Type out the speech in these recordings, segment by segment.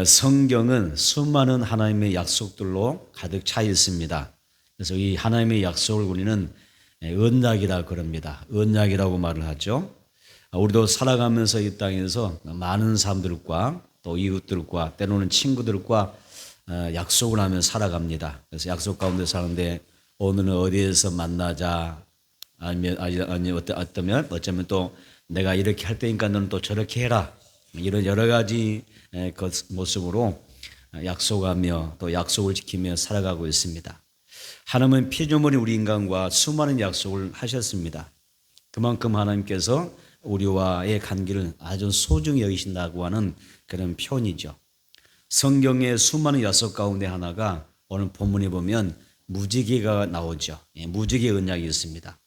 성경은 수많은 하나님의 약속들로 가득 차 있습니다. 그래서 이 하나님의 약속을 우리는 언약이라 그럽니다. 언약이라고 말을 하죠. 우리도 살아가면서 이 땅에서 많은 사람들과 또 이웃들과 때로는 친구들과 약속을 하며 살아갑니다. 그래서 약속 가운데 사는데 오늘은 어디에서 만나자, 아니면 어쩌면 또 내가 이렇게 할 때니까 너는 또 저렇게 해라, 이런 여러 가지 모습으로 약속하며 또 약속을 지키며 살아가고 있습니다. 하나님은 피조물인 우리 인간과 수많은 약속을 하셨습니다. 그만큼 하나님께서 우리와의 관계를 아주 소중히 여기신다고 하는 그런 표현이죠. 성경의 수많은 약속 가운데 하나가 오늘 본문에 보면 무지개가 나오죠. 무지개 언약이 있습니다.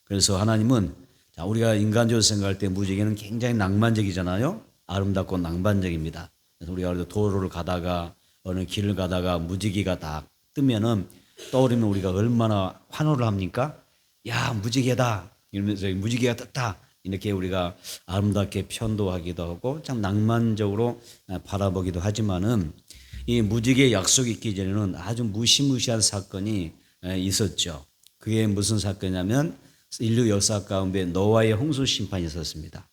그래서 하나님은 우리가 인간적으로 생각할 때 무지개는 굉장히 낭만적이잖아요. 아름답고 낭만적입니다. 그래서 우리가 도로를 가다가 어느 길을 가다가 무지개가 딱 뜨면은 떠오르면 우리가 얼마나 환호를 합니까? 야, 무지개다 이러면서 무지개가 떴다 이렇게 우리가 아름답게 편도하기도 하고 참 낭만적으로 바라보기도 하지만은 이 무지개 약속이 있기 전에는 아주 무시무시한 사건이 있었죠. 그게 무슨 사건이냐면 인류 역사 가운데 노아의 홍수 심판이 있었습니다.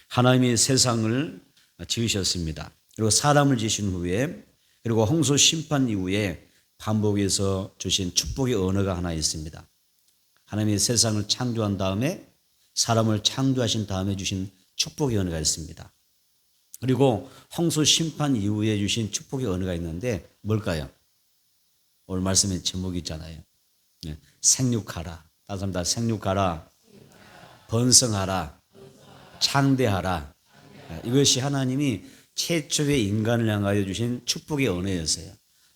하나님이 세상을 지으셨습니다. 그리고 사람을 지으신 후에 그리고 홍수 심판 이후에 반복해서 주신 축복의 언어가 하나 있습니다. 하나님이 세상을 창조한 다음에 사람을 창조하신 다음에 주신 축복의 언어가 있습니다. 그리고 홍수 심판 이후에 주신 축복의 언어가 있는데 뭘까요? 오늘 말씀에 제목이 있잖아요. 생육하라. 다시 한번 생육하라. 번성하라. 창대하라. 이것이 하나님이 최초의 인간을 향하여 주신 축복의 언어였어요.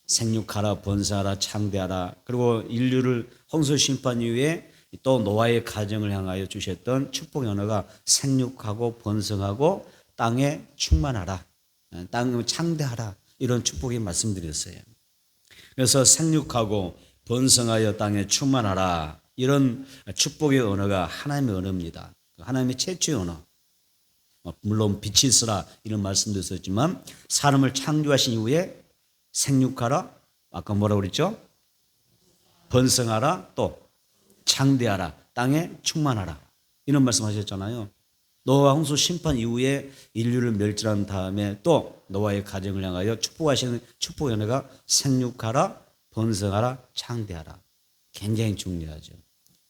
생육하라, 번성하라, 창대하라. 그리고 인류를 홍수 심판 이후에 또 노아의 가정을 향하여 주셨던 축복의 언어가 생육하고 번성하고 땅에 충만하라, 땅을 창대하라, 이런 축복이 말씀드렸어요. 그래서 생육하고 번성하여 땅에 충만하라, 이런 축복의 언어가 하나님의 언어입니다. 하나님의 최초의 언어. 물론 빛이 있으라 이런 말씀도 있었지만 사람을 창조하신 이후에 생육하라, 아까 뭐라고 그랬죠? 번성하라, 또 창대하라, 땅에 충만하라, 이런 말씀하셨잖아요. 노아 홍수 심판 이후에 인류를 멸절한 다음에 또 노아의 가정을 향하여 축복하시는 축복의 언어가 생육하라, 번성하라, 창대하라. 굉장히 중요하죠.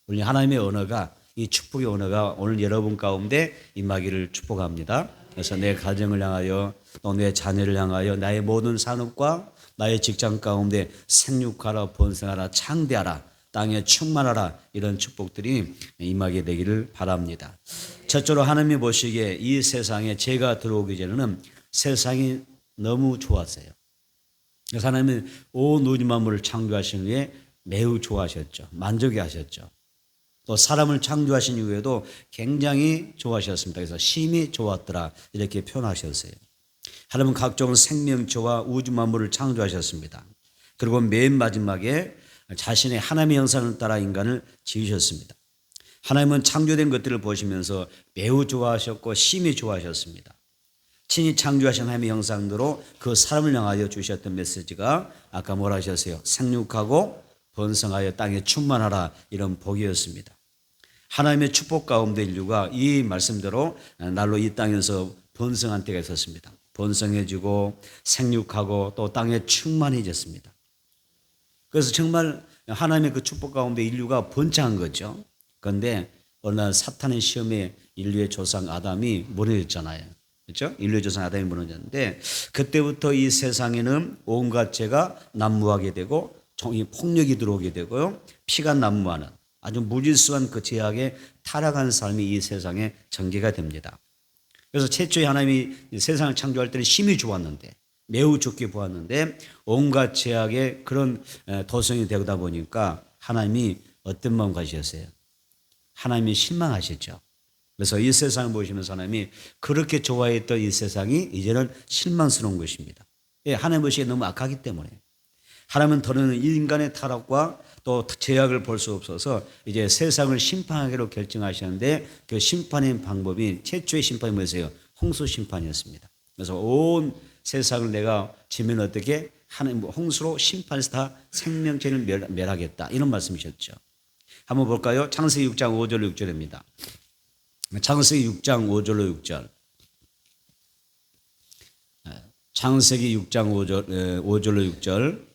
우리 하나님의 언어가, 이 축복의 언어가 오늘 여러분 가운데 임하기를 축복합니다. 그래서 내 가정을 향하여 또 내 자녀를 향하여 나의 모든 산업과 나의 직장 가운데 생육하라, 번성하라, 창대하라, 땅에 충만하라, 이런 축복들이 임하게 되기를 바랍니다. 첫째로 하나님이 보시기에 이 세상에 죄가 들어오기 전에는 세상이 너무 좋았어요. 그래서 하나님은 온 우주 만물을 창조하신 후에 매우 좋아하셨죠. 만족해 하셨죠. 또 사람을 창조하신 이후에도 굉장히 좋아하셨습니다. 그래서 심히 좋았더라 이렇게 표현하셨어요. 하나님은 각종 생명체와 우주 만물을 창조하셨습니다. 그리고 맨 마지막에 자신의 하나님의 형상을 따라 인간을 지으셨습니다. 하나님은 창조된 것들을 보시면서 매우 좋아하셨고 심히 좋아하셨습니다. 친히 창조하신 하나님의 형상대로 그 사람을 향하여 주셨던 메시지가 아까 뭐라 하셨어요? 생육하고 번성하여 땅에 충만하라, 이런 복이었습니다. 하나님의 축복 가운데 인류가 이 말씀대로 날로 이 땅에서 번성한 때가 있었습니다. 번성해지고 생육하고 또 땅에 충만해졌습니다. 그래서 정말 하나님의 그 축복 가운데 인류가 번창한 거죠. 그런데 어느 날 사탄의 시험에 인류의 조상 아담이 무너졌잖아요. 그렇죠? 인류의 조상 아담이 무너졌는데 그때부터 이 세상에는 온갖 죄가 난무하게 되고 폭력이 들어오게 되고요. 피가 난무하는 아주 무질서한 그 죄악에 타락한 삶이 이 세상에 전개가 됩니다. 그래서 최초에 하나님이 세상을 창조할 때는 심히 좋았는데 매우 좋게 보았는데 온갖 죄악의 그런 도성이 되다 보니까 하나님이 어떤 마음 가지셨어요? 하나님이 실망하셨죠. 그래서 이 세상을 보시면서 하나님이 그렇게 좋아했던 이 세상이 이제는 실망스러운 것입니다. 하나님 보시기에 너무 악하기 때문에. 하나님은 더는 인간의 타락과 또 죄악을 볼 수 없어서 이제 세상을 심판하기로 결정하셨는데 그 심판의 방법이 최초의 심판이 뭐였어요? 홍수 심판이었습니다. 그래서 온 세상을 내가 지면 어떻게 하나님 홍수로 심판해서 다 생명체를 멸하겠다 이런 말씀이셨죠. 한번 볼까요? 창세기 6장 5절로 6절입니다. 창세기 6장 5절로 6절. 창세기 6장 5절로 6절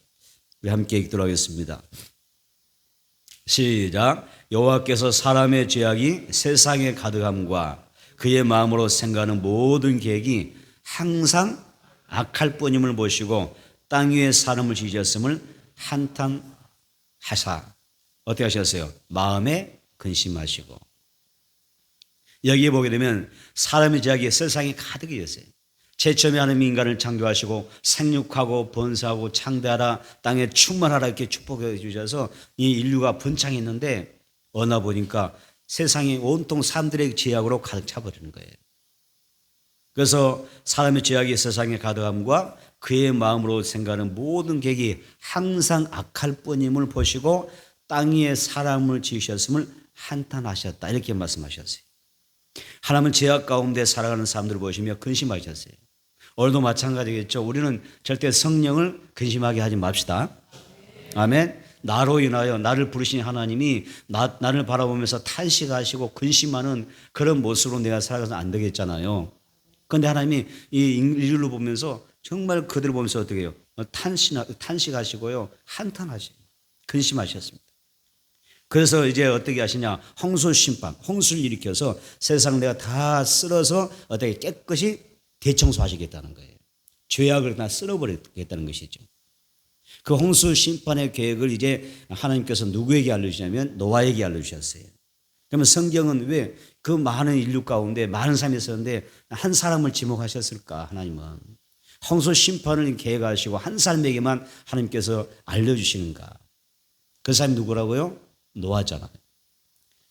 우리 함께 읽도록 하겠습니다. 시작. 여호와께서 사람의 죄악이 세상에 가득함과 그의 마음으로 생각하는 모든 계획이 항상 악할 뿐임을 보시고 땅 위에 사람을 지으셨음을 한탄하사 어떻게 하셨어요? 마음에 근심하시고. 여기에 보게 되면 사람의 죄악이 세상에 가득이었어요. 제일 처음에 하나님이 인간을 창조하시고 생육하고 번성하고 창대하라 땅에 충만하라 이렇게 축복해 주셔서 이 인류가 번창했는데 어느 보니까 세상이 온통 사람들의 죄악으로 가득 차버리는 거예요. 그래서 사람의 죄악이 세상에 가득함과 그의 마음으로 생각하는 모든 계획이 항상 악할 뿐임을 보시고 땅 위에 사람을 지으셨음을 한탄하셨다 이렇게 말씀하셨어요. 하나님은 죄악 가운데 살아가는 사람들을 보시며 근심하셨어요. 오늘도 마찬가지겠죠. 우리는 절대 성령을 근심하게 하지 맙시다. 아멘. 나로 인하여 나를 부르신 하나님이 나를 바라보면서 탄식하시고 근심하는 그런 모습으로 내가 살아가서 안 되겠잖아요. 그런데 하나님이 이 인류를 보면서 정말 그들을 보면서 어떻게 해요? 탄식하시고요. 한탄하시고 근심하셨습니다. 그래서 이제 어떻게 하시냐? 홍수 심판, 홍수를 일으켜서 세상 내가 다 쓸어서 어떻게 깨끗이 대청소하시겠다는 거예요. 죄악을 다 쓸어버리겠다는 것이죠. 그 홍수 심판의 계획을 이제 하나님께서 누구에게 알려주시냐면 노아에게 알려주셨어요. 그러면 성경은 왜 그 많은 인류 가운데 많은 사람이 있었는데 한 사람을 지목하셨을까? 하나님은 홍수 심판을 계획하시고 한 사람에게만 하나님께서 알려주시는가? 그 사람이 누구라고요? 노아잖아요.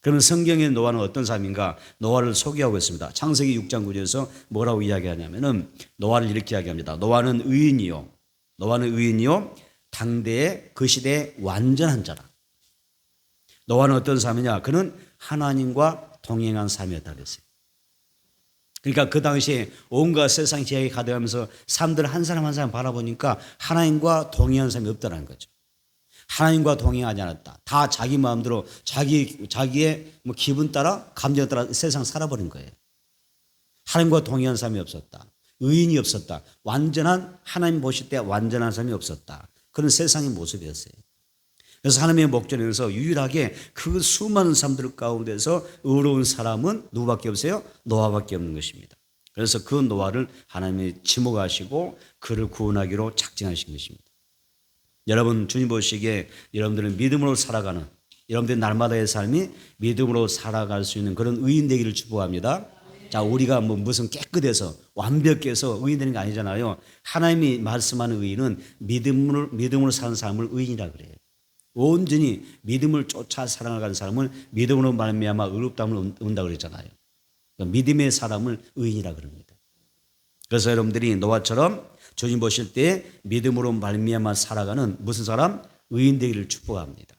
그러면 성경의 노아는 어떤 사람인가? 노아를 소개하고 있습니다. 창세기 6장 9절에서 뭐라고 이야기하냐면은 노아를 이렇게 이야기합니다. 노아는 의인이요 당대의 그 시대의 완전한 자라. 노아는 어떤 사람이냐? 그는 하나님과 동행한 사람이었다 그랬어요. 그러니까 그 당시에 온갖 세상 죄악이 가득하면서 사람들 한 사람 한 사람 바라보니까 하나님과 동행한 사람이 없다는 거죠. 하나님과 동행하지 않았다. 다 자기 마음대로 자기의 뭐 기분 따라 감정 따라 세상 살아버린 거예요. 하나님과 동행한 사람이 없었다. 의인이 없었다. 완전한 하나님 보실 때 완전한 사람이 없었다. 그런 세상의 모습이었어요. 그래서 하나님의 목전에서 유일하게 그 수많은 사람들 가운데서 의로운 사람은 누구밖에 없어요? 노아밖에 없는 것입니다. 그래서 그 노아를 하나님이 지목하시고 그를 구원하기로 작정하신 것입니다. 여러분 주님 보시기에 여러분들은 믿음으로 살아가는 여러분들의 날마다의 삶이 믿음으로 살아갈 수 있는 그런 의인 되기를 축복합니다. 자, 우리가 뭐 무슨 깨끗해서 완벽해서 의인 되는 게 아니잖아요. 하나님이 말씀하는 의인은 믿음으로 사는 사람을 의인이라 그래요. 온전히 믿음을 쫓아 살아가는 사람을 믿음으로 말미암아 의롭다함을 얻는다 그랬잖아요. 그러니까 믿음의 사람을 의인이라 그럽니다. 그래서 여러분들이 노아처럼 주님 보실 때 믿음으로 말미암아 살아가는 무슨 사람? 의인 되기를 축복합니다.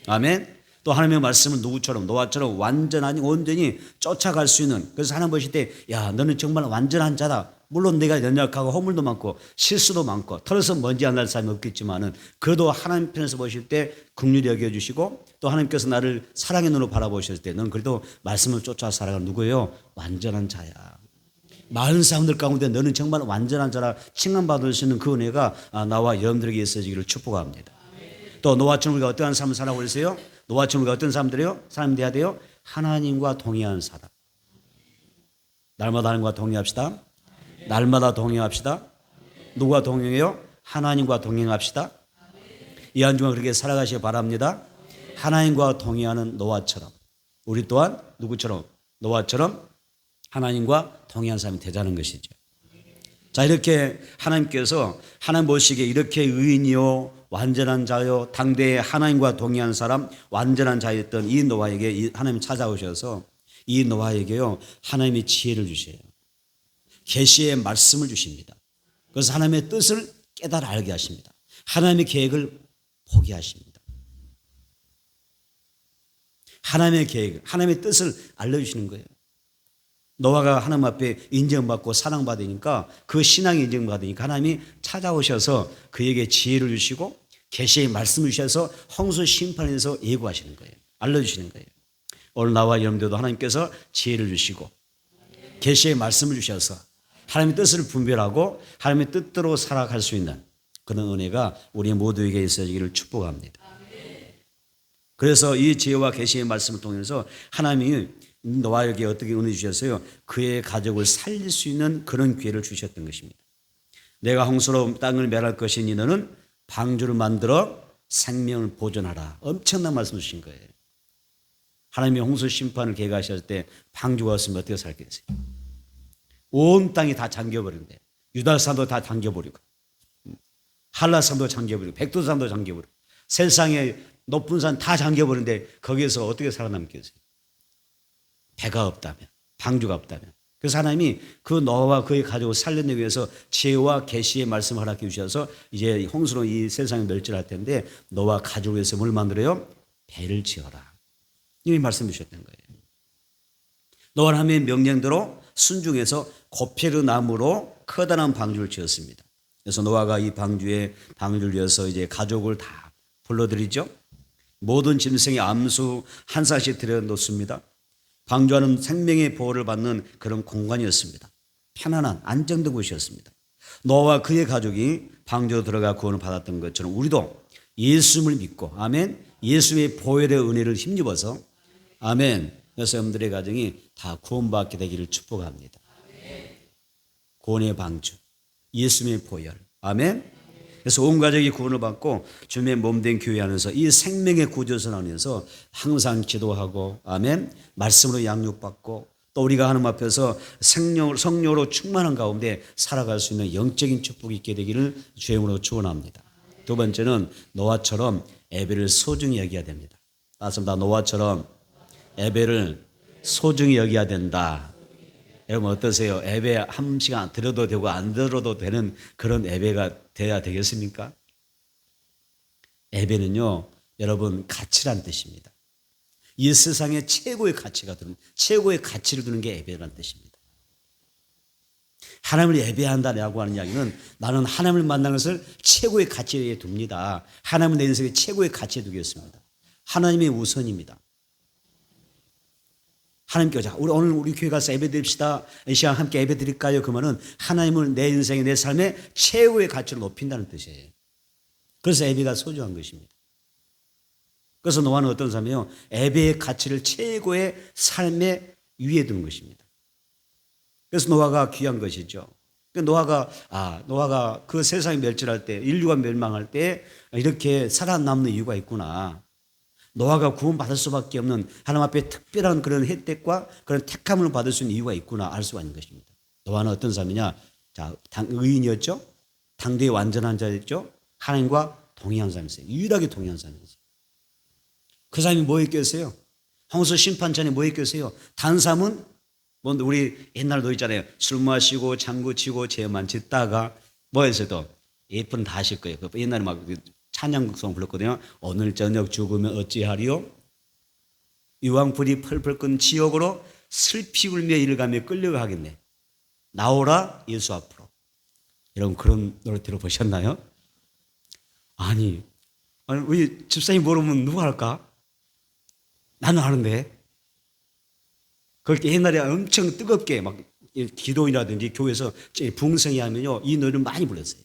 아멘. 또 하나님의 말씀은 누구처럼 노아처럼 완전하니 온전히 쫓아갈 수 있는, 그래서 하나님 보실 때 야 너는 정말 완전한 자다. 물론 내가 연약하고 허물도 많고 실수도 많고 털어서 먼지 안 날 사람이 없겠지만은 그래도 하나님 편에서 보실 때 긍휼히 여겨주시고 또 하나님께서 나를 사랑의 눈으로 바라보실 때 넌 그래도 말씀을 쫓아 살아가는 누구예요? 완전한 자야. 많은 사람들 가운데 너는 정말 완전한 자라 칭함받을 수 있는 그 은혜가 나와 여러분들에게 있어지기를 축복합니다. 또 노아처럼 우리가 어떠한 삶을 살아가고 그러세요? 노아처럼 우리가 어떤 사람들이요? 사람이 돼야 돼요? 하나님과 동의하는 사람. 날마다 하나님과 동의합시다. 날마다 동행합시다. 누가 동행해요? 하나님과 동행합시다. 이 한 주간 그렇게 살아가시기 바랍니다. 하나님과 동행하는 노아처럼 우리 또한 누구처럼? 노아처럼 하나님과 동행하는 사람이 되자는 것이죠. 자, 이렇게 하나님께서 하나님 보시기에 이렇게 의인이요 완전한 자요 당대에 하나님과 동행한 사람 완전한 자였던 이 노아에게 하나님이 찾아오셔서 이 노아에게요 하나님이 지혜를 주셔요. 계시의 말씀을 주십니다. 그래서 하나님의 뜻을 깨달아 알게 하십니다. 하나님의 계획을 보게 하십니다. 하나님의 계획, 하나님의 뜻을 알려주시는 거예요. 노아가 하나님 앞에 인정받고 사랑받으니까 그 신앙이 인정받으니까 하나님이 찾아오셔서 그에게 지혜를 주시고 계시의 말씀을 주셔서 홍수 심판에서 예고하시는 거예요. 알려주시는 거예요. 오늘 나와 여러분들도 하나님께서 지혜를 주시고 계시의 말씀을 주셔서 하나님의 뜻을 분별하고 하나님의 뜻대로 살아갈 수 있는 그런 은혜가 우리 모두에게 있어지기를 축복합니다. 그래서 이 지혜와 계시의 말씀을 통해서 하나님이 노아에게 어떻게 은혜 주셨어요? 그의 가족을 살릴 수 있는 그런 기회를 주셨던 것입니다. 내가 홍수로 땅을 멸할 것이니 너는 방주를 만들어 생명을 보존하라. 엄청난 말씀을 주신 거예요. 하나님이 홍수 심판을 계획하실 때 방주가 없으면 어떻게 살겠어요? 온 땅이 다 잠겨버리는데 유달산도 다 잠겨버리고 한라산도 잠겨버리고 백두산도 잠겨버리고 세상에 높은 산 다 잠겨버리는데 거기에서 어떻게 살아남겠어요? 배가 없다면, 방주가 없다면. 그래서 하나님이 그 노아와 그의 가족을 살려내기 위해서 지혜와 계시의 말씀을 허락해 주셔서 이제 홍수로 이 세상을 멸절할 텐데 노아 가족을 위해서 뭘 만들어요? 배를 지어라. 이 말씀 주셨던 거예요. 노아는 하나님의 명령대로 순종해서 고페르 나무로 커다란 방주를 지었습니다. 그래서 노아가 이 방주에 방주를 지어서 이제 가족을 다 불러들이죠. 모든 짐승의 암수 한 쌍씩 들여놓습니다. 방주하는 생명의 보호를 받는 그런 공간이었습니다. 편안한 안정된 곳이었습니다. 노아와 그의 가족이 방주로 들어가 구원을 받았던 것처럼 우리도 예수님을 믿고 아멘 예수의 보혈의 은혜를 힘입어서 아멘 그래서 여러분들의 가정이 다 구원받게 되기를 축복합니다. 구원의 방주 예수님의 보혈 아멘. 그래서 온 가족이 구원을 받고 주님의 몸된 교회 안에서 이 생명의 구조선 안에서 항상 기도하고 아멘 말씀으로 양육받고 또 우리가 하나님 앞에서 성령으로 충만한 가운데 살아갈 수 있는 영적인 축복이 있게 되기를 주의 이름으로 축원합니다. 두 번째는 노아처럼 예배를 소중히 여겨야 됩니다. 맞습니다. 노아처럼 예배를 소중히 여겨야 된다. 여러분 어떠세요? 예배 한 시간 들어도 되고 안 들어도 되는 그런 예배가 돼야 되겠습니까? 예배는요, 여러분 가치란 뜻입니다. 이 세상에 최고의 가치가 드는 최고의 가치를 두는 게 예배란 뜻입니다. 하나님을 예배한다라고 하는 이야기는 나는 하나님을 만나는 것을 최고의 가치에 둡니다. 하나님은 내 인생의 최고의 가치에 두겠습니다. 하나님이 우선입니다. 하나님께 자 오늘 우리 교회 가서 예배 드립시다. 이 시간 함께 예배 드릴까요? 그러면은 하나님을 내 인생의 내 삶의 최고의 가치로 높인다는 뜻이에요. 그래서 예배가 소중한 것입니다. 그래서 노아는 어떤 사람이에요? 예배의 가치를 최고의 삶의 위에 두는 것입니다. 그래서 노아가 귀한 것이죠. 노아가 그 세상이 멸절할 때, 인류가 멸망할 때 이렇게 살아남는 이유가 있구나. 노아가 구원받을 수밖에 없는 하나님 앞에 특별한 그런 혜택과 그런 택함을 받을 수 있는 이유가 있구나 알 수가 있는 것입니다. 노아는 어떤 사람이냐? 자, 의인이었죠. 당대의 완전한 자였죠. 하나님과 동행한 사람이었어요. 유일하게 동행한 사람이었어요. 그 사람이 뭐 했겠어요? 홍수 심판 전에 뭐 했겠어요? 다른 사람은 뭐 우리 옛날도 있잖아요. 술 마시고 장구 치고 죄만 짓다가 뭐 했어도 예쁜 다 하실 거예요. 옛날에 막 찬양곡송 불렀거든요. 오늘 저녁 죽으면 어찌하리요? 이왕 불이 펄펄 끈 지옥으로 슬피 울며 이를 가며 끌려가겠네. 나오라 예수 앞으로. 여러분 그런 노래 들어보셨나요? 아니 우리 집사님 모르면 누가 할까? 나는 아는데. 그렇게 옛날에 엄청 뜨겁게 막 기도인이라든지 교회에서 부흥성이 하면요 이 노래를 많이 불렀어요.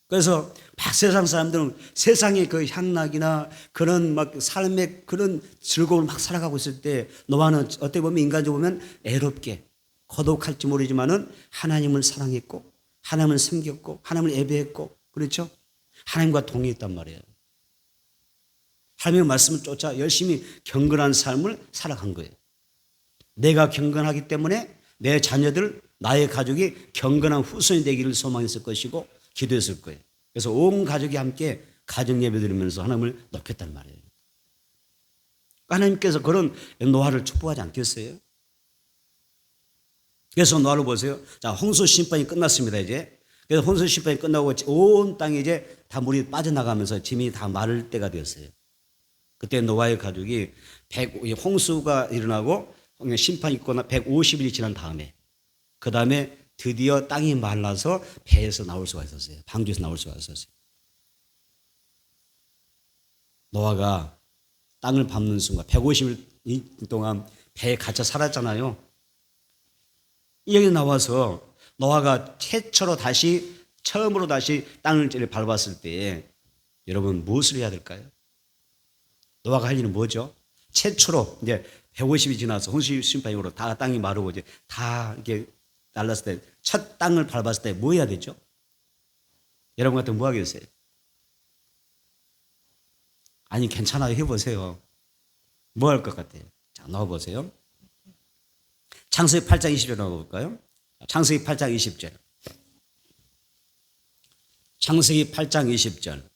그래서 막 세상 사람들은 세상의 그 향락이나 그런 막 삶의 그런 즐거움을 막 살아가고 있을 때 노아는 어떻게 보면 인간적으로 보면 애롭게 거독할지 모르지만은 하나님을 사랑했고 하나님을 섬겼고 하나님을 예배했고 그렇죠? 하나님과 동의했단 말이에요. 하나님의 말씀을 쫓아 열심히 경건한 삶을 살아간 거예요. 내가 경건하기 때문에 내 자녀들, 나의 가족이 경건한 후손이 되기를 소망했을 것이고 기도했을 거예요. 그래서 온 가족이 함께 가정 예배 드리면서 하나님을 높였단 말이에요. 하나님께서 그런 노아를 축복하지 않겠어요? 그래서 노아를 보세요. 자, 홍수 심판이 끝났습니다, 이제. 그래서 홍수 심판이 끝나고 온 땅에 이제 다 물이 빠져나가면서 짐이 다 마를 때가 되었어요. 그때 노아의 가족이 홍수가 일어나고 심판이 있거나 150일이 지난 다음에 그 다음에 드디어 땅이 말라서 배에서 나올 수가 있었어요. 방주에서 나올 수가 있었어요. 노아가 땅을 밟는 순간 150일 동안 배에 갇혀 살았잖아요. 여기 나와서 노아가 처음으로 다시 땅을 밟았을 때 여러분 무엇을 해야 될까요? 노아가 할 일은 뭐죠? 최초로 이제 150이 지나서 홍수 심판 이후로 다 땅이 마르고 이제 다 이렇게 날랐을 때 첫 땅을 밟았을 때 뭐 해야 되죠? 여러분 같으면 뭐 하겠어요? 아니 괜찮아요. 해보세요. 뭐 할 것 같아요? 자, 나와보세요. 창세기 8장 20절 나와볼까요? 창세기 8장 20절. 창세기 8장 20절.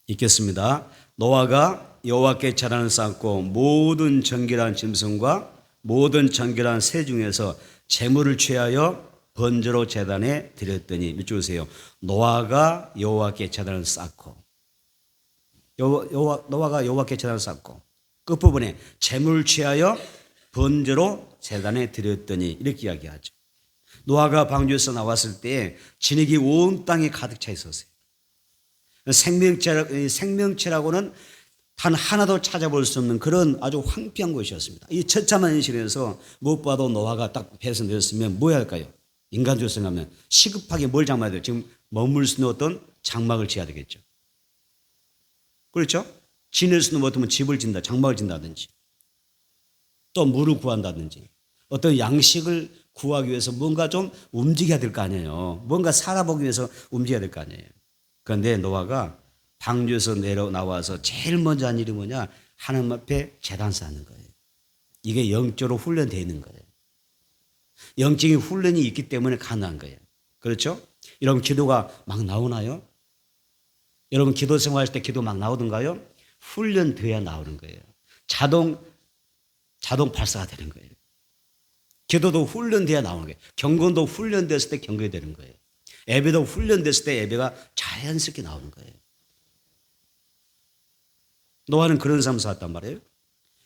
읽겠습니다. 노아가 여호와께 제단을 쌓고 모든 정결한 짐승과 모든 정결한 새 중에서 제물을 취하여 번제로 제단에 드렸더니 밑줄 보세요. 노아가 여호와께 제단을 쌓고 노아가 여호와께 제단을 쌓고 끝부분에 제물을 취하여 번제로 제단에 드렸더니 이렇게 이야기하죠. 노아가 방주에서 나왔을 때 진흙이 온 땅에 가득 차 있었어요. 생명체라고는 단 하나도 찾아볼 수 없는 그런 아주 황폐한 곳이었습니다. 이 처참한 현실에서 무엇보다도 노아가 딱 배에서 내렸으면 뭐 해야 할까요? 인간적으로 생각하면 시급하게 뭘 장만해야 돼요? 지금 머물 수 있는 어떤 장막을 지어야 되겠죠. 그렇죠? 지낼 수 있는 뭐 어떤 집을 짓는다, 장막을 짓는다든지 또 물을 구한다든지 어떤 양식을 구하기 위해서 뭔가 좀 움직여야 될 거 아니에요. 뭔가 살아보기 위해서 움직여야 될 거 아니에요. 그런데 노아가 방주에서 나와서 제일 먼저 한 일이 뭐냐? 하나님 앞에 제단 쌓는 거예요. 이게 영적으로 훈련되어 있는 거예요. 영적인 훈련이 있기 때문에 가능한 거예요. 그렇죠? 여러분 기도가 막 나오나요? 여러분 기도 생활할 때 기도 막 나오던가요? 훈련돼야 나오는 거예요. 자동 발사가 되는 거예요. 기도도 훈련돼야 나오는 거예요. 경건도 훈련됐을 때 경건이 되는 거예요. 예배도 훈련됐을 때 예배가 자연스럽게 나오는 거예요. 노아는 그런 삶을 살았단 말이에요.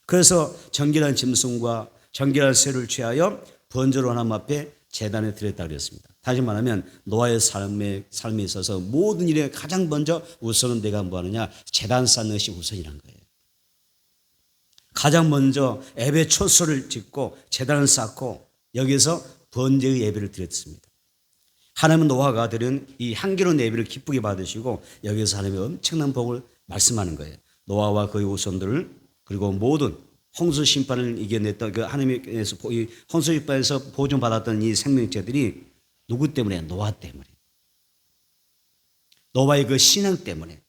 그래서 정결한 짐승과 정결한 새를 취하여 번제로 하나님 앞에 제단에 드렸다 그랬습니다. 다시 말하면 노아의 삶에 있어서 모든 일에 가장 먼저 우선은 내가 뭐 하느냐? 제단 쌓는 것이 우선이란 거예요. 가장 먼저 예배 초소를 짓고 제단을 쌓고 여기서 번제의 예배를 드렸습니다. 하나님은 노아가 드린 이 향기로운 예배를 기쁘게 받으시고 여기서 하나님의 엄청난 복을 말씀하는 거예요. 노아와 그의 후손들을 그리고 모든 홍수 심판을 이겨냈던 그 하나님께서 홍수 심판에서 보존받았던 이 생명체들이 누구 때문에? 노아 때문에. 노아의 그 신앙 때문에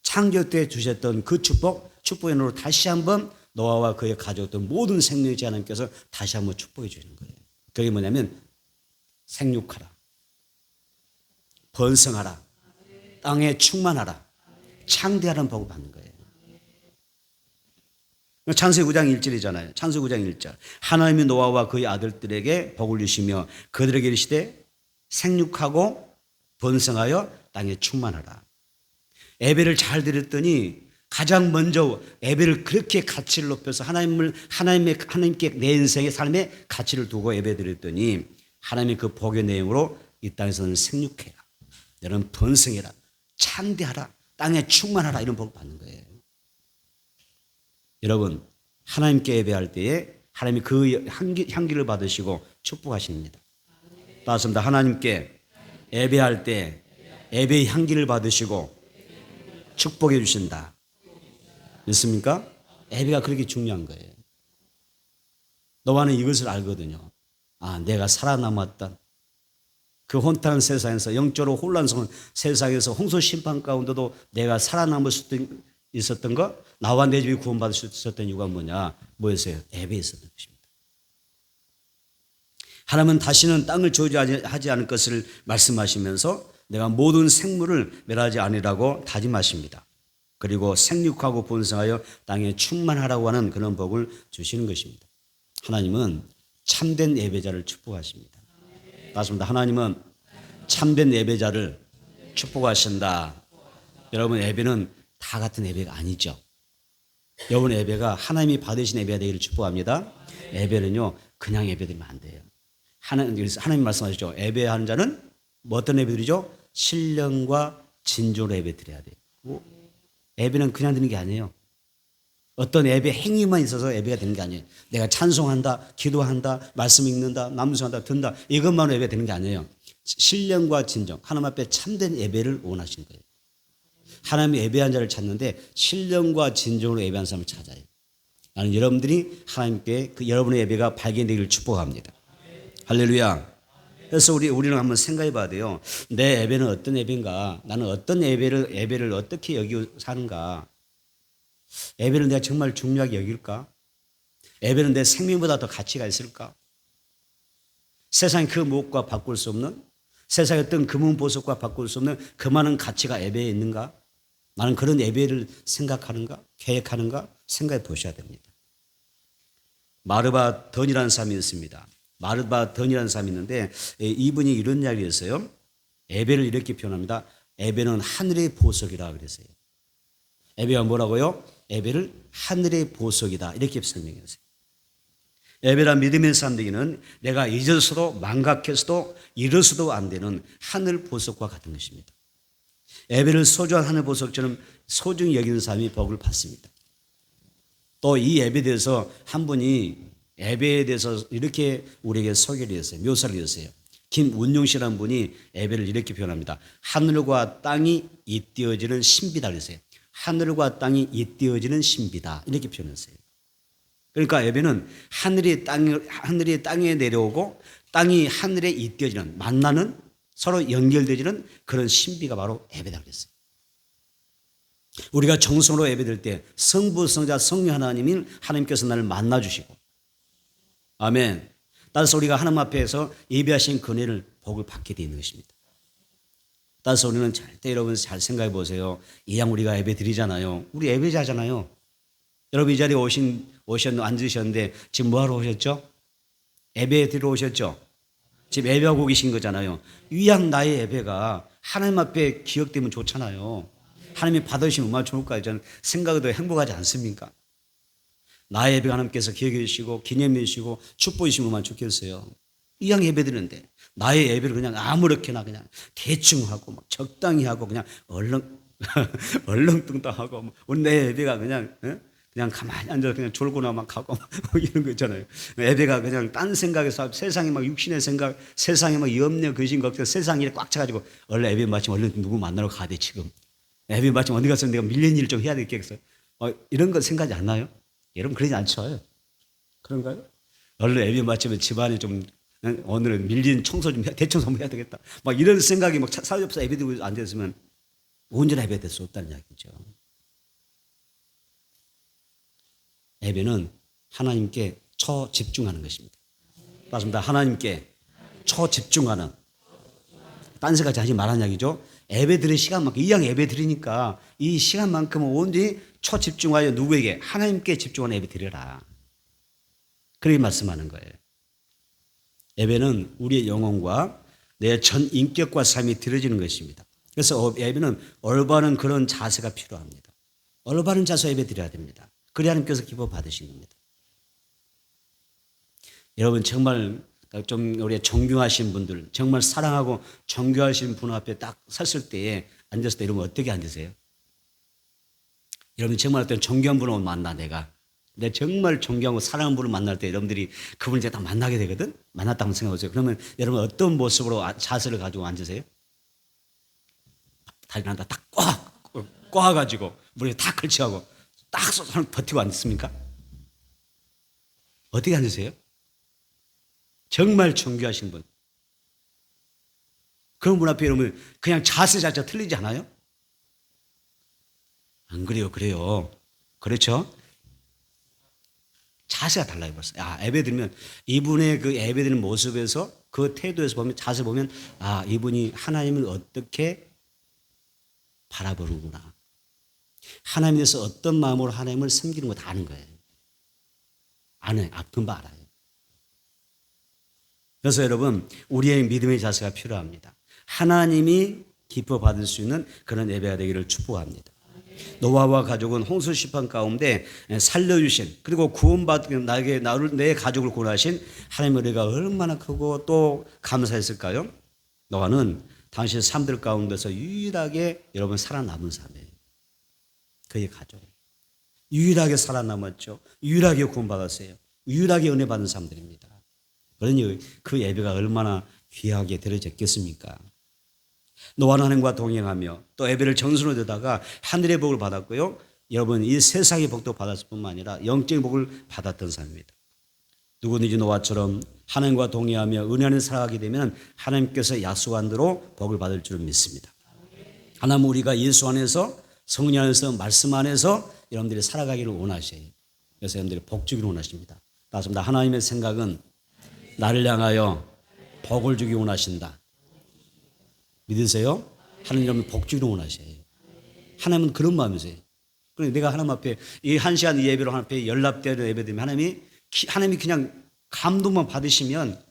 창조 때 주셨던 그 축복의 눈으로 다시 한번 노아와 그의 가족들 모든 생명체 하나님께서 다시 한번 축복해 주시는 거예요. 그게 뭐냐면 생육하라, 번성하라, 땅에 충만하라, 창대하라는 복을 받는 거예요. 창세기 9장 1절이잖아요. 창세기 9장 1절. 하나님이 노아와 그의 아들들에게 복을 주시며 그들에게 이르시되 생육하고 번성하여 땅에 충만하라. 예배를 잘 드렸더니 가장 먼저 예배를 그렇게 가치를 높여서 하나님께 내 인생의 삶의 가치를 두고 예배 드렸더니 하나님의 그 복의 내용으로 이 땅에서는 생육해라. 여러분 번성해라. 창대하라. 땅에 충만하라. 이런 복을 받는 거예요. 여러분 하나님께 예배할 때에 하나님이 그 향기를 받으시고 축복하십니다. 따라서 하나님께 예배할 때 예배의 향기를 받으시고 축복해 주신다. 믿습니까? 예배가 그렇게 중요한 거예요. 노아는 이것을 알거든요. 아, 내가 살아남았던 그 혼탁한 세상에서 영적으로 혼란스러운 세상에서 홍수 심판 가운데도 내가 살아남을 수 있었던 것, 나와 내 집이 구원받을 수 있었던 이유가 뭐였어요? 예배에 있었던 것입니다. 하나님은 다시는 땅을 저주하지 않을 것을 말씀하시면서 내가 모든 생물을 멸하지 아니라고 다짐하십니다. 그리고 생육하고 번성하여 땅에 충만하라고 하는 그런 복을 주시는 것입니다. 하나님은 참된 예배자를 축복하십니다. 맞습니다. 하나님은 참된 예배자를 축복하신다. 여러분 예배는 다 같은 예배가 아니죠. 여러분 예배가 하나님이 받으신 예배가 되기를 축복합니다. 예배는요 그냥 예배드리면 안 돼요. 하나님 말씀하시죠. 예배하는 자는 뭐 어떤 예배드리죠? 신령과 진조로 예배드려야 돼요. 예배는 그냥 드리는 게 아니에요. 어떤 예배 행위만 있어서 예배가 되는 게 아니에요. 내가 찬송한다, 기도한다, 말씀 읽는다, 남수한다, 든다 이것만으로 예배가 되는 게 아니에요. 신령과 진정, 하나님 앞에 참된 예배를 원하시는 거예요. 하나님이 예배한 자를 찾는데 신령과 진정으로 예배한 사람을 찾아요. 나는 여러분들이 하나님께 여러분의 예배가 발견되기를 축복합니다. 할렐루야. 그래서 우리는 한번 생각해 봐야 돼요. 내 예배는 어떤 예배인가? 나는 어떤 예배를 어떻게 여기고 사는가? 예배를 내가 정말 중요하게 여길까? 예배는 내 생명보다 더 가치가 있을까? 세상의 그 무엇과 바꿀 수 없는, 세상의 어떤 금은보석과 바꿀 수 없는 그 많은 가치가 예배에 있는가? 나는 그런 예배를 생각하는가? 계획하는가? 생각해 보셔야 됩니다. 마르바 던이라는 사람이 있습니다. 마르바 던이라는 사람이 있는데 이분이 이런 이야기를 했어요. 예배를 이렇게 표현합니다. 예배는 하늘의 보석이라 그랬어요. 예배가 뭐라고요? 예배를 하늘의 보석이다 이렇게 설명했어요. 예배란 믿음의 사람들에게는 내가 잊어서도 망각해서도 잃어서도 안 되는 하늘 보석과 같은 것입니다. 예배를 소중한 하늘 보석처럼 소중히 여기는 사람이 복을 받습니다. 또 이 예배에 대해서 한 분이 예배에 대해서 이렇게 우리에게 소개를 했어요. 묘사를 했어요. 김운용 씨라는 분이 예배를 이렇게 표현합니다. 하늘과 땅이 잇띄어지는 신비다 그랬어요. 하늘과 땅이 잇띄어지는 신비다 이렇게 표현했어요. 그러니까 예배는 하늘이 땅에 내려오고 땅이 하늘에 잇띄어지는 만나는 서로 연결되지는 그런 신비가 바로 예배다 그랬어요. 우리가 정성으로 예배드릴 때 성부, 성자, 성령 하나님께서 나를 만나주시고 아멘. 따라서 우리가 하나님 앞에서 예배하신 그네를 복을 받게 되는 것입니다. 따라서 우리는 절대 여러분 잘 생각해 보세요. 이왕 우리가 예배 드리잖아요. 우리 예배자잖아요. 여러분 이 자리에 앉으셨는데 지금 뭐하러 오셨죠? 예배 드리러 오셨죠? 지금 예배하고 계신 거잖아요. 이왕 나의 예배가 하나님 앞에 기억되면 좋잖아요. 하나님이 받으시면 얼마나 좋을까요? 저는 생각이 더 행복하지 않습니까? 나의 예배 하나님께서 기억해 주시고 기념해 주시고 축복해 주시면 얼마나 좋겠어요. 이왕 예배 드리는데 나의 예배를 그냥 아무렇게나 그냥 대충 하고 막 적당히 하고 그냥 얼렁뚱땅하고 내 예배가 그냥 가만히 앉아서 그냥 졸고나 막 가고 막 이런 거 있잖아요. 예배가 그냥 딴 생각에서 세상에 막 육신의 생각, 세상에 막 염려, 근심, 걱정, 세상 일에 꽉 차가지고 원래 예배 마치면 얼른 누구 만나러 가야 돼 지금. 예배 마치면 어디 가서 내가 밀린 일을 좀 해야 되겠어. 이런 거 생각이 안 나요? 여러분 그러지 않죠? 그런가요? 얼른 예배 마치면 집안에 좀 오늘은 밀린 청소 좀 대청소 해야 되겠다. 막 이런 생각이 막 사업자 예배 드리고 앉아있으면 온전히 예배 될 수 없다는 이야기죠. 예배는 하나님께 초집중하는 것입니다. 맞습니다. 하나님께 초집중하는 딴 생각하지 하지 말라는 이야기죠. 예배 드릴 시간만큼 이왕 예배 드리니까 이 시간만큼은 온전히 초집중하여 누구에게? 하나님께 집중하는 예배 드려라. 그렇게 말씀하는 거예요. 예배는 우리의 영혼과 내 전 인격과 삶이 드려지는 것입니다. 그래서 예배는 올바른 그런 자세가 필요합니다. 올바른 자세 예배 드려야 됩니다. 그래야 하나님께서 기뻐 받으신 겁니다. 여러분 정말 좀 우리 존경하신 분들, 정말 사랑하고 존경하시는 분 앞에 딱 섰을 때에 앉았을 때 여러분 어떻게 앉으세요? 여러분 정말 어떤 존경한 분을 만나 내가 정말 존경하고 사랑하는 분을 만날 때 여러분들이 그분을 제가 딱 만나게 되거든? 만났다 한번 생각해 보세요. 그러면 여러분 어떤 모습으로 자세를 가지고 앉으세요? 다리를 하나 딱 꽈가지고 머리에 딱 걸치하고 딱 손을 버티고 앉습니까? 어떻게 앉으세요? 정말 존경하신 분. 그런 분 앞에 여러분 그냥 자세 자체가 틀리지 않아요? 안 그래요? 그래요. 그렇죠? 자세가 달라요 벌써. 예배 드리면 이분의 그 예배 드리는 모습에서 그 태도에서 보면 자세 보면 이분이 하나님을 어떻게 바라보는구나. 하나님에 대해서 어떤 마음으로 하나님을 섬기는 거 다 아는 거예요. 금방 알아요. 그래서 여러분 우리의 믿음의 자세가 필요합니다. 하나님이 기뻐 받을 수 있는 그런 예배가 되기를 축복합니다. 노아와 가족은 홍수 심판 가운데 살려주신, 그리고 구원받은 내 가족을 구원하신 하나님의 은혜가 얼마나 크고 또 감사했을까요? 노아는 당시 삶들 가운데서 유일하게 여러분 살아남은 사람이에요. 그의 가족 유일하게 살아남았죠. 유일하게 구원받았어요. 유일하게 은혜 받은 사람들입니다. 그러니 그 예배가 얼마나 귀하게 드려졌겠습니까? 노아는 하나님과 동행하며 또 예배를 정순으로 드다가 하늘의 복을 받았고요. 여러분, 이 세상의 복도 받았을 뿐만 아니라 영적인 복을 받았던 사람입니다. 누구든지 노아처럼 하나님과 동행하며 은혜 안에 살아가게 되면 하나님께서 약속한 대로 복을 받을 줄 믿습니다. 하나님, 우리가 예수 안에서, 성령 안에서, 말씀 안에서 여러분들이 살아가기를 원하셔요. 그래서 여러분들이 복 주기를 원하십니다. 맞습니다. 하나님의 생각은 나를 향하여 복을 주기 원하신다. 믿으세요? 하나님 여러분 복 주기를 원하셔요. 하나님은 그런 마음이세요. 그러니까 내가 하나님 앞에 이 한 시간 예배로 하나님 앞에 연락되는 예배드리면 하나님이 그냥 감동만 받으시면,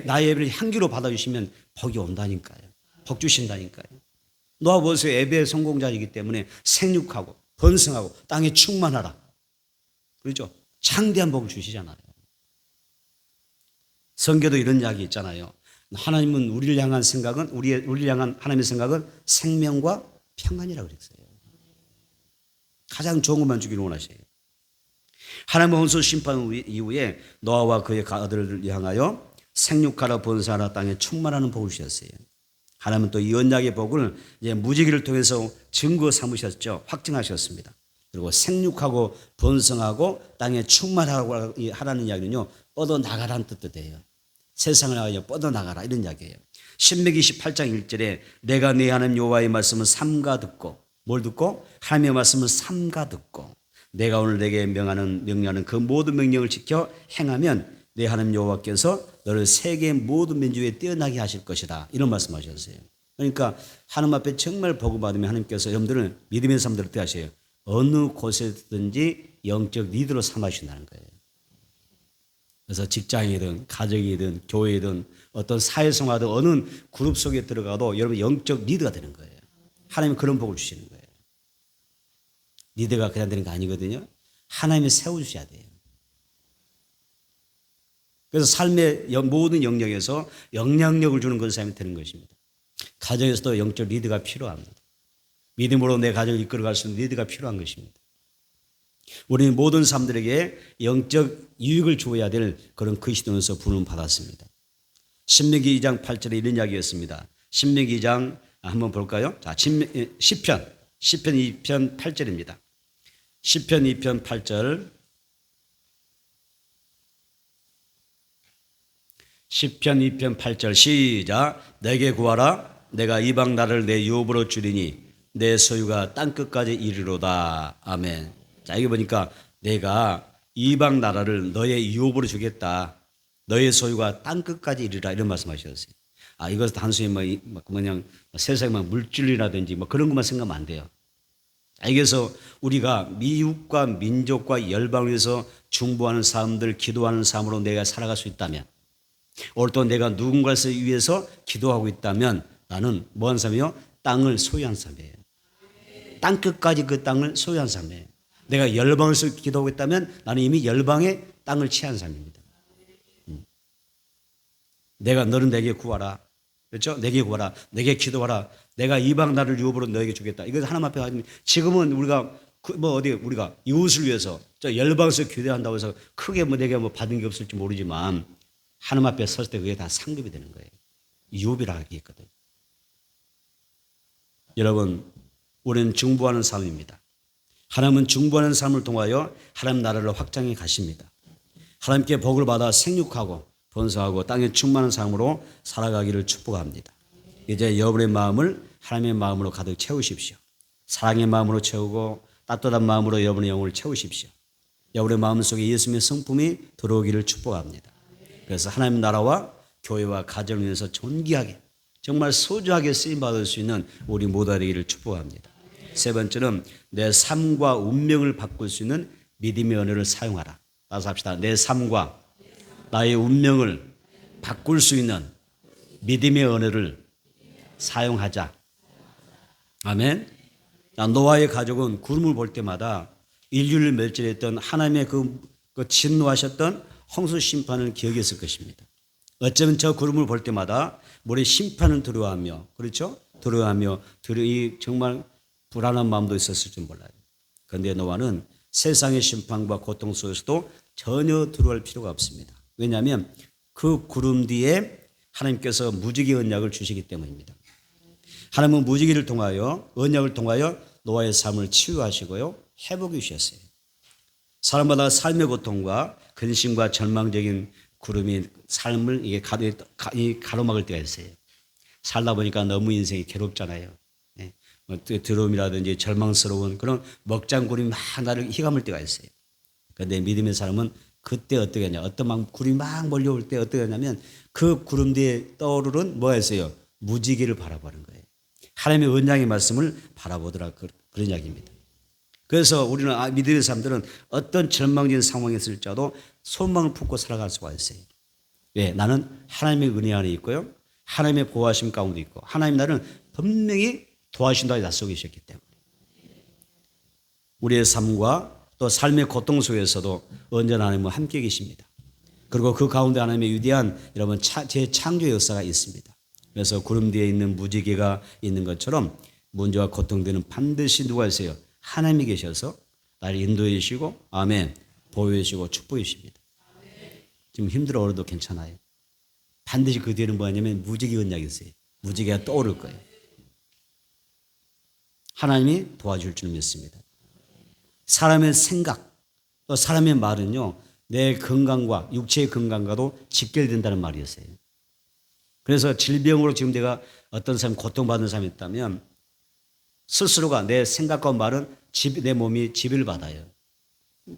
나의 예배를 향기로 받아주시면 복이 온다니까요. 복 주신다니까요. 노아 보세요. 예배의 성공자이기 때문에 생육하고 번성하고 땅에 충만하라. 그렇죠? 창대한 복을 주시잖아요. 성경도 이런 이야기 있잖아요. 하나님은 우리를 향한 생각은, 우리를 향한 하나님의 생각은 생명과 평안이라고 그랬어요. 가장 좋은 것만 주기를 원하셔요. 하나님의 홍수 심판 이후에 노아와 그의 아들을 향하여 생육하라 번성하라 땅에 충만하는 복을 주셨어요. 하나님은 또 이 언약의 복을 이제 무지개를 통해서 증거 삼으셨죠. 확증하셨습니다. 그리고 생육하고 번성하고 땅에 충만하고 하라는 이야기는요, 뻗어나가라는 뜻도 돼요. 세상을 향하여 뻗어나가라 이런 이야기예요. 신명기 28장 1절에 내가 네 하나님 여호와의 말씀을 삼가 듣고, 뭘 듣고? 하나님의 말씀을 삼가 듣고 내가 오늘 내게 명령하는 그 모든 명령을 지켜 행하면 내 하나님 여호와께서 너를 세계 모든 민족에 뛰어나게 하실 것이다. 이런 말씀하셨어요. 그러니까 하나님 앞에 정말 복을 받으면 하나님께서 여러분들은 믿음의 사람들을 어떻게 하셔요? 어느 곳에든지 영적 리더로 삼아주신다는 거예요. 그래서 직장이든 가정이든 교회든 어떤 사회생활이든 어느 그룹 속에 들어가도 여러분 영적 리더가 되는 거예요. 하나님은 그런 복을 주시는 거예요. 리더가 그냥 되는 거 아니거든요. 하나님이 세워주셔야 돼요. 그래서 삶의 모든 영역에서 영향력을 주는 그런 사람이 되는 것입니다. 가정에서도 영적 리더가 필요합니다. 믿음으로 내 가정을 이끌어갈 수 있는 리더가 필요한 것입니다. 우리는 모든 사람들에게 영적 유익을 주어야 될 그런 그리스도인으로서 부름을 받았습니다. 신명기 2장 8절에 이런 이야기였습니다. 신명기 2장 한번 볼까요? 자, 시편 2편 8절입니다. 시편 2편 8절. 시편 2편 8절 시작. 내게 구하라. 내가 이방 나라를 내 유업으로 주리니 내 소유가 땅끝까지 이르로다. 아멘. 자, 여기 보니까 내가 이방 나라를 너의 유업으로 주겠다. 너의 소유가 땅끝까지 이르라. 이런 말씀하셨어요. 이것은 단순히 그냥 세상에 물질이라든지 그런 것만 생각하면 안 돼요. 여기서 우리가 미국과 민족과 열방을 위해서 중보하는 사람들, 기도하는 사람으로 내가 살아갈 수 있다면, 오늘 또 내가 누군가를 위해서 기도하고 있다면 나는 뭐한 사람이요? 땅을 소유한 사람이에요. 땅끝까지 그 땅을 소유한 사람이에요. 내가 열방을 위해서 기도하고 있다면 나는 이미 열방의 땅을 취한 사람입니다. 너는 내게 구하라. 그렇죠? 내게 구하라. 내게 기도하라. 내가 이방 나라를 유업으로 너에게 주겠다. 이거 하나님 앞에 하면, 지금은 우리가 우리가 이웃을 위해서 저 열방에서 기도한다고 해서 크게 내가 받은 게 없을지 모르지만 하나님 앞에 섰을 때 그게 다 상급이 되는 거예요. 유업이라고 했거든요. 여러분, 우리는 중보하는 삶입니다. 하나님은 중보하는 삶을 통하여 하나님 나라를 확장해 가십니다. 하나님께 복을 받아 생육하고 번성하고 땅에 충만한 삶으로 살아가기를 축복합니다. 이제 여러분의 마음을 하나님의 마음으로 가득 채우십시오. 사랑의 마음으로 채우고 따뜻한 마음으로 여러분의 영혼을 채우십시오. 여러분의 마음속에 예수님의 성품이 들어오기를 축복합니다. 그래서 하나님 나라와 교회와 가정을 위해서 존귀하게 정말 소중하게 쓰임받을 수 있는 우리 모두가 되기를 축복합니다. 세 번째는 내 삶과 운명을 바꿀 수 있는 믿음의 언어를 사용하라. 따라서 합시다. 내 삶과 나의 운명을 바꿀 수 있는 믿음의 언어를 사용하자. 아멘. 노아의 가족은 구름을 볼 때마다 인류를 멸절했던 하나님의 그 진노하셨던 홍수 심판을 기억했을 것입니다. 어쩌면 저 구름을 볼 때마다 물의 심판을 두려워하며, 그렇죠? 두려워하며 정말 불안한 마음도 있었을 줄 몰라요. 그런데 노아는 세상의 심판과 고통 속에서도 전혀 두려워할 필요가 없습니다. 왜냐하면 그 구름 뒤에 하나님께서 무지개 언약을 주시기 때문입니다. 하나님은 무지개를 통하여, 언약을 통하여 노아의 삶을 치유하시고요, 회복해 주셨어요. 사람마다 삶의 고통과 근심과 절망적인 구름이 삶을 이게 가로막을 때가 있어요. 살다 보니까 너무 인생이 괴롭잖아요. 두려움이라든지 절망스러운 그런 먹장구름이 막 나를 휘감을 때가 있어요. 그런데 믿음의 사람은 그때 어떻게 하냐, 어떤 구름이 막 몰려올 때 어떻게 하냐면 그 구름 뒤에 떠오르는 뭐가 있어요? 무지개를 바라보는 거예요. 하나님의 언약의 말씀을 바라보더라, 그런 이야기입니다. 그래서 우리는 믿음의 사람들은 어떤 절망적인 상황이 있을지라도 소망을 품고 살아갈 수가 있어요. 왜? 나는 하나님의 은혜 안에 있고요, 하나님의 보호하심 가운데 있고, 하나님 나를 분명히 도와주신다고 약속이셨기 때문에 우리의 삶과 또 삶의 고통 속에서도 언제나 하나님은 함께 계십니다. 그리고 그 가운데 하나님의 위대한 여러분 재창조의 역사가 있습니다. 그래서 구름 뒤에 있는 무지개가 있는 것처럼 문제와 고통되는 반드시 누가 있어요? 하나님이 계셔서 나를 인도해 주시고, 아멘, 보호해 주시고 축복해 주십니다. 지금 힘들어 어려도 괜찮아요. 반드시 그 뒤에는 뭐냐면 무지개 언약이 있어요. 무지개가 떠오를 거예요. 하나님이 도와줄 줄 믿습니다. 사람의 생각, 또 사람의 말은요, 내 건강과 육체의 건강과도 직결된다는 말이었어요. 그래서 질병으로 지금 내가 어떤 사람 고통받는 사람이 있다면 스스로가 내 생각과 말은 내 몸이 지배를 받아요.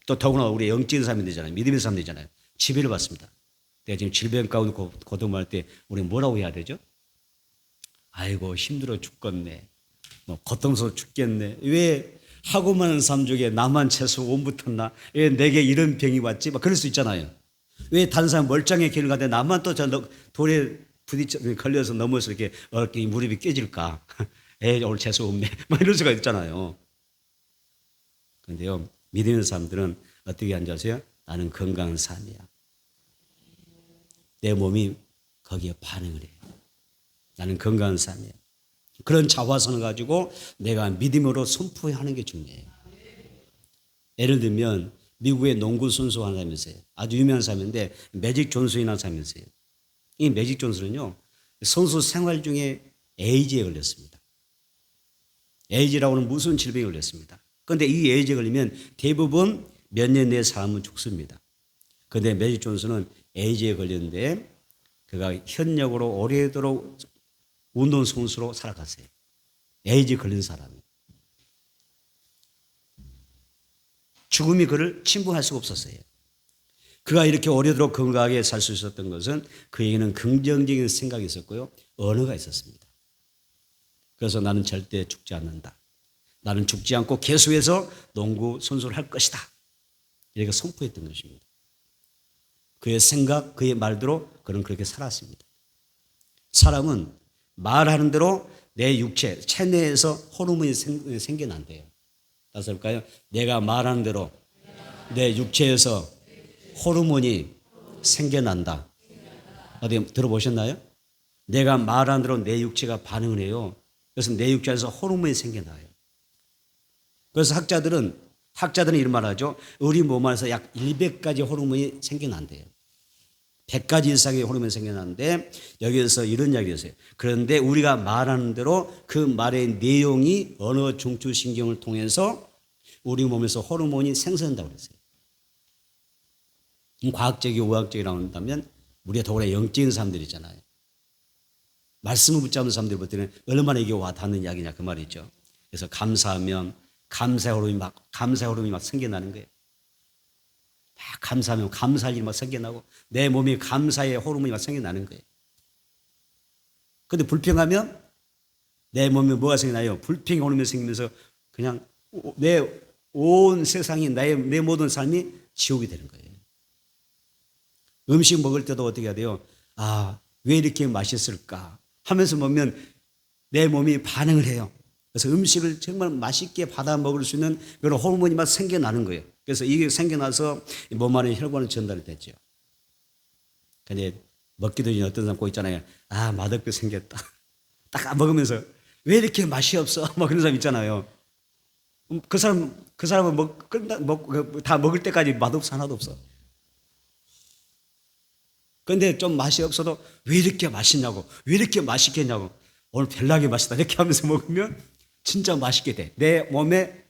또 더구나 우리 영적인 사람이 되잖아요. 믿음의 사람이 되잖아요. 지배를 받습니다. 내가 지금 질병 가운데 고통받을 때 우리 뭐라고 해야 되죠? 아이고 힘들어 죽겠네. 고통스러워 죽겠네. 왜 하고 많은 삶 중에 나만 채소 온 붙었나? 왜 내게 이런 병이 왔지? 막 그럴 수 있잖아요. 왜 다른 사람 멀쩡하게 길을 가는데 나만 또 돌에 걸려서 넘어서 이렇게 무릎이 깨질까? 에이, 오늘 재수 없네. 막 이럴 수가 있잖아요. 그런데요, 믿는 사람들은 어떻게 앉아서요? 나는 건강한 삶이야. 내 몸이 거기에 반응을 해요. 나는 건강한 삶이야. 그런 자화선을 가지고 내가 믿음으로 선포하는 게 중요해요. 예를 들면 미국의 농구 선수 하나 있어요. 아주 유명한 사람인데 매직 존슨이라는 사람이 있어요. 이 매직 존슨은요, 선수 생활 중에 에이즈에 걸렸습니다. 에이즈라고 하는 무슨 질병에 걸렸습니다. 그런데 이 에이즈에 걸리면 대부분 몇 년 내에 사람은 죽습니다. 그런데 매직 존슨은 에이즈에 걸렸는데 그가 현역으로 오래도록 운동선수로 살아갔어요. 에이즈 걸린 사람이. 죽음이 그를 침범할 수가 없었어요. 그가 이렇게 오래도록 건강하게 살 수 있었던 것은 그에게는 긍정적인 생각이 있었고요, 언어가 있었습니다. 그래서 나는 절대 죽지 않는다. 나는 죽지 않고 계속해서 농구 선수를 할 것이다. 이렇게 선포했던 것입니다. 그의 생각, 그의 말대로 그는 그렇게 살았습니다. 사람은 말하는 대로 내 육체, 체내에서 호르몬이 생겨난대요. 다시 볼까요? 내가 말하는 대로 내 육체에서 호르몬이 생겨난다. 어디 들어보셨나요? 내가 말하는 대로 내 육체가 반응을 해요. 그래서 내 육체에서 호르몬이 생겨나요. 그래서 학자들은 이런 말을 하죠. 우리 몸 안에서 약 100가지 호르몬이 생겨난대요. 100가지 이상의 호르몬이 생겨나는데 여기에서 이런 이야기를 했어요. 그런데 우리가 말하는 대로 그 말의 내용이 언어 중추신경을 통해서 우리 몸에서 호르몬이 생성된다고 그랬어요. 과학적이고 의학적이라고 한다면 우리가 더구나 영적인 사람들이잖아요. 말씀을 붙잡는 사람들 볼 때는 얼마나 이게 와닿는 이야기냐 그 말이죠. 그래서 감사하면 감사의 호르몬이 막 생겨나는 거예요. 막 감사하면 감사할 일이 막 생겨나고 내 몸이 감사의 호르몬이 막 생겨나는 거예요. 그런데 불평하면 내 몸에 뭐가 생겨나요? 불평의 호르몬이 생기면서 그냥 내 온 세상이 내 모든 삶이 지옥이 되는 거예요. 음식 먹을 때도 어떻게 해야 돼요? 아, 왜 이렇게 맛있을까? 하면서 먹으면 내 몸이 반응을 해요. 그래서 음식을 정말 맛있게 받아 먹을 수 있는 그런 호르몬이 막 생겨나는 거예요. 그래서 이게 생겨나서 몸 안에 혈관을 전달이 됐죠. 근데 먹기도 전에 어떤 사람 꼭 있잖아요. 아, 맛없게 생겼다. 딱 먹으면서 왜 이렇게 맛이 없어? 막 그런 사람 있잖아요. 그 사람은 다 먹을 때까지 맛없어, 하나도 없어. 근데 좀 맛이 없어도 왜 이렇게 맛있냐고, 왜 이렇게 맛있겠냐고, 오늘 별나게 맛있다 이렇게 하면서 먹으면 진짜 맛있게 돼. 내 몸에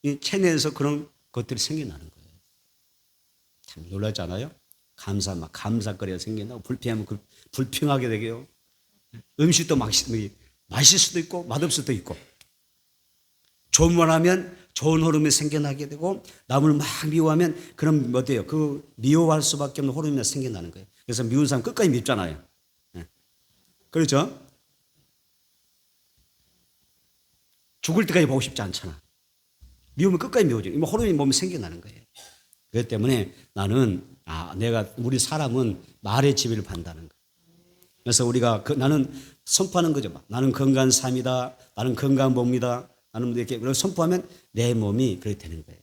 이 체내에서 그런 것들이 생겨나는 거예요. 참 놀랍지 않아요? 감사거리가 생긴다고. 불평하면 불평하게 되게요. 음식도 맛있을 수도 있고 맛없을 수도 있고, 좋은 말 하면 좋은 호르몬이 생겨나게 되고, 남을 막 미워하면 그럼 어때요? 그 미워할 수밖에 없는 호르몬이 생겨나는 거예요. 그래서 미운 사람 끝까지 밉잖아요. 그렇죠? 죽을 때까지 보고 싶지 않잖아. 미우면 끝까지 미워져. 호르몬이 몸에 생겨나는 거예요. 그렇기 때문에 우리 사람은 말의 지배를 받는다는 거예요. 그래서 우리가 나는 선포하는 거죠. 나는 건강한 삶이다. 나는 건강한 몸이다. 나는 이렇게 선포하면 내 몸이 그렇게 되는 거예요.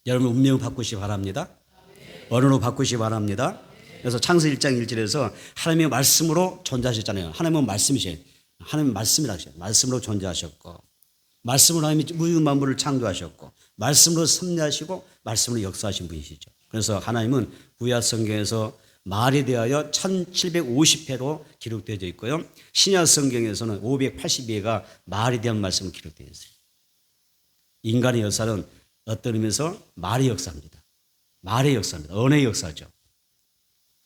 여러분 운명을 바꾸시기 바랍니다. 언어로 바꾸시기 바랍니다. 그래서 창세 1장 1절에서 하나님의 말씀으로 존재하셨잖아요. 하나님은 말씀이세요. 하나님은 말씀이라고 하셨어요. 말씀으로 존재하셨고, 말씀으로 하나님이 우주 만물을 창조하셨고, 말씀으로 섭리하시고, 말씀으로 역사하신 분이시죠. 그래서 하나님은 구약 성경에서 말에 대하여 1750회로 기록되어 있고요. 신약 성경에서는 582회가 말에 대한 말씀으로 기록되어 있어요. 인간의 역사는 어떤 의미에서 말의 역사입니다. 말의 역사입니다. 언어의 역사죠.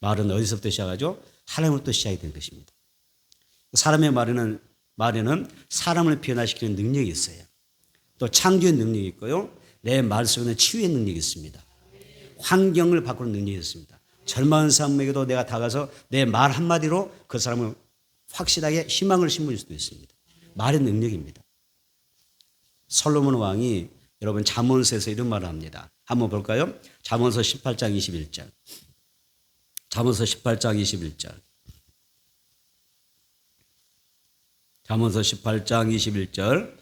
말은 어디서부터 시작하죠? 하나님으로부터 시작이 된 것입니다. 사람의 말에는 사람을 변화시키는 능력이 있어요. 또 창조의 능력이 있고요. 내 말 속에는 치유의 능력이 있습니다. 환경을 바꾸는 능력이 있습니다. 절망한 사람에게도 내가 다가서 내 말 한마디로 그 사람을 확실하게 희망을 심을 수도 있습니다. 말의 능력입니다. 솔로몬 왕이 여러분 잠언서에서 이런 말을 합니다. 한번 볼까요? 잠언서 18장 21절. 잠언서 18장 21절. 잠언서 18장 21절.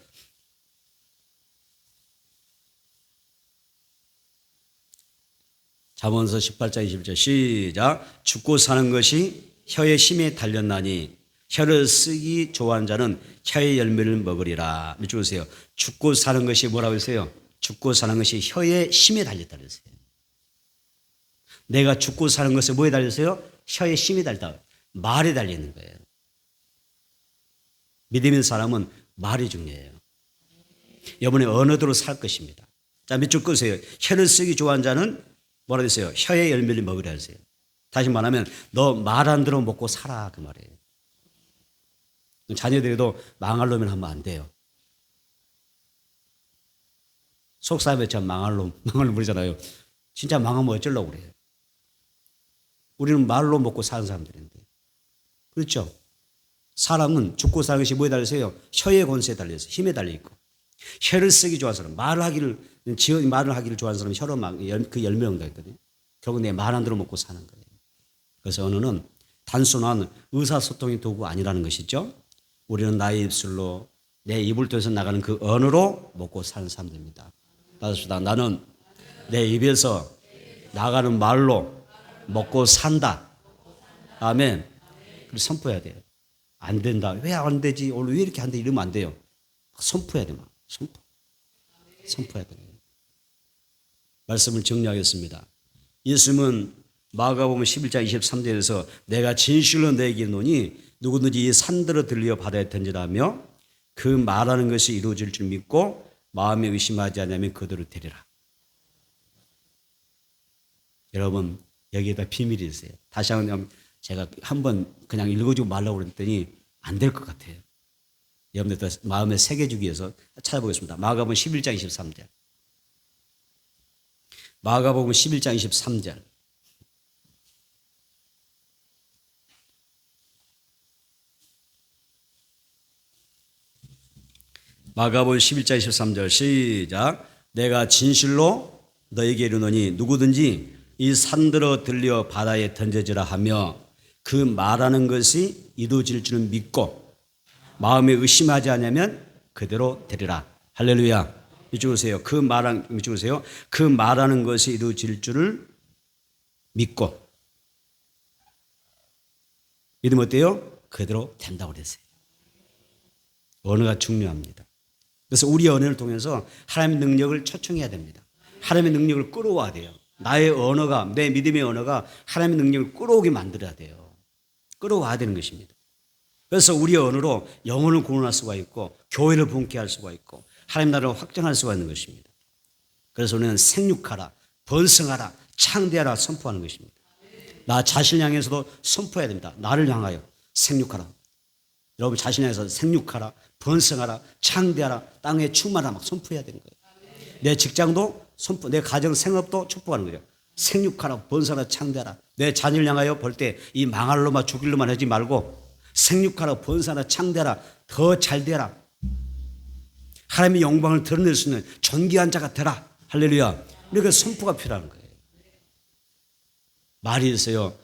잠언서 18장 21절 시작. 죽고 사는 것이 혀의 힘에 달렸나니 혀를 쓰기 좋아하는 자는 혀의 열매를 먹으리라. 믿으세요. 죽고 사는 것이 뭐라고 했어요? 죽고 사는 것이 혀의 힘에 달렸다 그랬어요. 내가 죽고 사는 것이 뭐에 달렸어요? 혀의 힘이 달렸다. 말에 달리는 거예요. 믿음의 사람은 말이 중요해요. 이번에 언어대로 살 것입니다. 자, 밑줄 끄세요. 혀를 쓰기 좋아하는 자는 뭐라 그랬어요? 혀의 열매를 먹으라 했어요. 다시 말하면 너 말 안 들어 먹고 살아 그 말이에요. 자녀들도 망할 놈을 하면 안 돼요. 속사람처럼 망할 놈 그러잖아요. 진짜 망하면 어쩌려고 그래요. 우리는 말로 먹고 사는 사람들인데. 그렇죠? 사람은 죽고 사는 것이 뭐에 달려있어요? 혀의 권세에 달려있어요. 힘에 달려있고. 혀를 쓰기 좋아하는 사람, 말을 하기를 좋아하는 사람이 혀로 그 열매를 얻는다 했거든요. 결국 내 말 안 들어 먹고 사는 거예요. 그래서 언어는 단순한 의사소통의 도구가 아니라는 것이죠. 우리는 나의 입술로 내 입을 통해서 나가는 그 언어로 먹고 사는 사람들입니다. 따라서 나는 내 입에서 나가는 말로 먹고 산다. 아멘. 그래서 선포해야 돼요. 안 된다. 왜 안 되지? 오늘 왜 이렇게 안 돼? 이러면 안 돼요. 선포해야 돼. 선포해야 돼요. 말씀을 정리하겠습니다. 예수님은 마가복음 11장 23절에서 내가 진실로 너에게 이르노니 누구든지 이 산들어 들려 바다에 던지라며 그 말하는 것이 이루어질 줄 믿고 마음에 의심하지 않으면 그대로 되리라. 여러분 여기에다 비밀이 있어요. 다시 한번 제가 한번 그냥 읽어주고 말라고 그랬더니 안 될 것 같아요. 여러분들 마음에 새겨주기 위해서 찾아보겠습니다. 마가복음 11장 23절. 마가복음 11장 23절. 마가복음 11장 23절 시작. 내가 진실로 너에게 이르노니 누구든지 이 산들어 들려 바다에 던져지라 하며 그 말하는 것이 이루어질 줄은 믿고 마음에 의심하지 않으면 그대로 되리라. 할렐루야. 이쪽으로 오세요. 이쪽으로 오세요. 그 말하는 것이 이루어질 줄을 믿고. 믿으면 어때요? 그대로 된다고 그랬어요. 언어가 중요합니다. 그래서 우리 언어를 통해서 하나님의 능력을 초청해야 됩니다. 하나님의 능력을 끌어와야 돼요. 나의 언어가, 내 믿음의 언어가 하나님의 능력을 끌어오게 만들어야 돼요. 끌어와야 되는 것입니다. 그래서 우리 언어로 영혼을 구원할 수가 있고 교회를 분케할 수가 있고 하나님 나라를 확장할 수가 있는 것입니다. 그래서 우리는 생육하라, 번성하라, 창대하라 선포하는 것입니다. 나 자신을 향해서도 선포해야 됩니다. 나를 향하여 생육하라. 여러분 자신을 향해서 생육하라, 번성하라, 창대하라, 땅에 충만하라 막 선포해야 되는 거예요. 내 직장도 선포, 내 가정 생업도 축복하는 거예요. 생육하라, 번성하라, 창대하라. 내 자녀를 향하여 볼 때 이 망할 놈아 죽일 놈만 하지 말고 생육하라, 번성하라, 창대하라, 더 잘 되라. 하나님의 영광을 드러낼 수 있는 존귀한 자가 되라. 할렐루야. 우리가 선포가 필요한 거예요. 말이 있어요.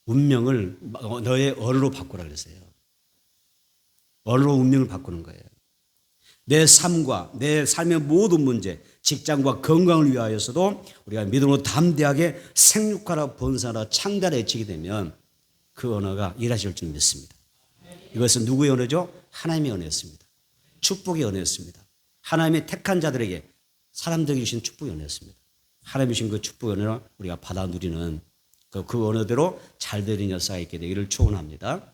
운명을 너의 언어로 바꾸라 그랬어요. 언어로 운명을 바꾸는 거예요. 내 삶과 내 삶의 모든 문제, 직장과 건강을 위하여서도 우리가 믿음으로 담대하게 생육하라, 번성하라, 창대하라 외치게 되면 그 언어가 일하실 줄 믿습니다. 이것은 누구의 언어죠? 하나님의 언어였습니다. 축복의 언어였습니다. 하나님의 택한 자들에게 사람들에게 주신 축복의 언어였습니다. 하나님이 주신 그 축복의 언어를 우리가 받아 누리는 그 언어대로 잘 되는 역사가 있게 되기를 축원합니다.